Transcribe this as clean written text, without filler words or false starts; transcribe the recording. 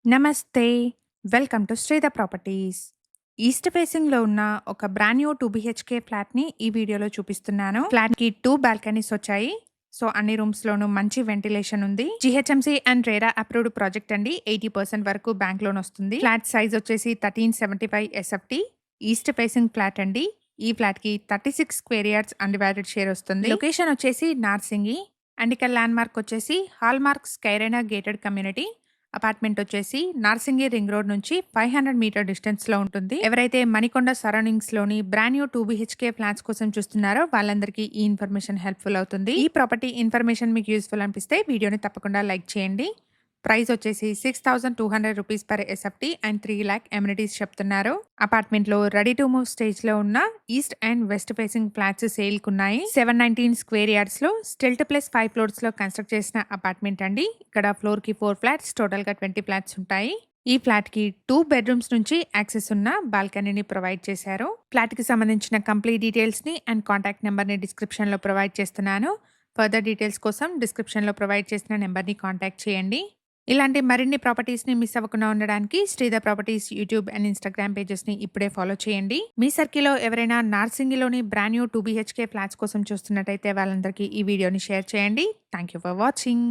నమస్తే. Welcome to Sridhar properties. East ఫేసింగ్‌లో ఉన్న ఒక బ్రాండ్ న్యూ 2 బీహెచ్‌కే ఫ్లాట్‌ని ఈ వీడియోలో చూపిస్తున్నాను. ఫ్లాట్‌కి 2 బాల్కనీస్ వచ్చాయి. సో, అన్ని రూమ్స్‌లోనూ మంచి వెంటిలేషన్ ఉంది. GHMC and RERA approved project అండి. 80% వరకు బ్యాంక్ లోన్ వస్తుంది. ఫ్లాట్ సైజ్ వచ్చేసి 1375 ఎస్ఎఫ్‌టి. ఈస్ట్ ఫేసింగ్ ఫ్లాట్ అండి. ఈ ఫ్లాట్‌కి 36 స్క్వేర్ యార్డ్స్ అన్‌డివైడెడ్ షేర్ వస్తుంది. లొకేషన్ వచ్చేసి నార్సింగి అండ్ ఇక్కడ ల్యాండ్ మార్క్ వచ్చేసి హాల్మార్క్ స్కైరైనా గేటెడ్ కమ్యూనిటీ. అపార్ట్మెంట్ వచ్చేసి నార్సింగి రింగ్ రోడ్ నుంచి 500 మీటర్ డిస్టెన్స్ లో ఉంటుంది. ఎవరైతే మణికొండ సరౌండింగ్స్ లోని బ్రాండ్ న్యూ 2 బీహెచ్కే ఫ్లాట్స్ కోసం చూస్తున్నారో వాళ్ళందరికీ ఈ ఇన్ఫర్మేషన్ హెల్ప్ఫుల్ అవుతుంది. ఈ ప్రాపర్టీ ఇన్ఫర్మేషన్ మీకు యూస్ఫుల్ అనిపిస్తే వీడియోని తప్పకుండా లైక్ చేయండి. ప్రైస్ వచ్చేసి 6,200 rupees per SFT and 3 lakh amenities చెప్తున్నారు. అపార్ట్మెంట్ లో రెడీ టు మూవ్ స్టేజ్ లో ఉన్న east and west facing flats sale కున్నాయి. 719 స్క్వేర్ యార్డ్స్ లో స్టిల్ట్ ప్లస్ 5 ఫ్లోర్స్ లో కన్స్ట్రక్ట్ చేసిన అపార్ట్మెంట్ అండి. ఇక్కడ ఫ్లోర్ కి 4 ఫ్లాట్స్, టోటల్ గా 20 ఫ్లాట్స్ ఉంటాయి. ఈ ఫ్లాట్ కి 2 బెడ్రూమ్స్ నుంచి యాక్సెస్ ఉన్న బాల్కనీని ప్రొవైడ్ చేశారు. ఫ్లాట్ కి సంబంధించిన కంప్లీట్ డీటెయిల్స్ ని అండ్ కాంటాక్ట్ నెంబర్ ని డిస్క్రిప్షన్ లో ప్రొవైడ్ చేస్తున్నాను. ఫర్దర్ డీటెయిల్స్ కోసం డిస్క్రిప్షన్ లో ప్రొవైడ్ చేసిన నెంబర్ ని కాంటాక్ట్ చేయండి. ఇలాంటి మరిన్ని ప్రాపర్టీస్‌ని మిస్ అవ్వకుండా ఉండడానికి Sridhar properties YouTube and Instagram పేజెస్‌ని ఇప్పుడే ఫాలో చేయండి. మీ సర్కిల్‌లో ఎవరైనా నార్సింగిలోని బ్రాండ్ న్యూ 2 బీహెచ్‌కే ఫ్లాట్స్ కోసం చూస్తున్నట్టయితే వాళ్ళందరికీ ఈ వీడియోని షేర్ చేయండి. Thank you for watching.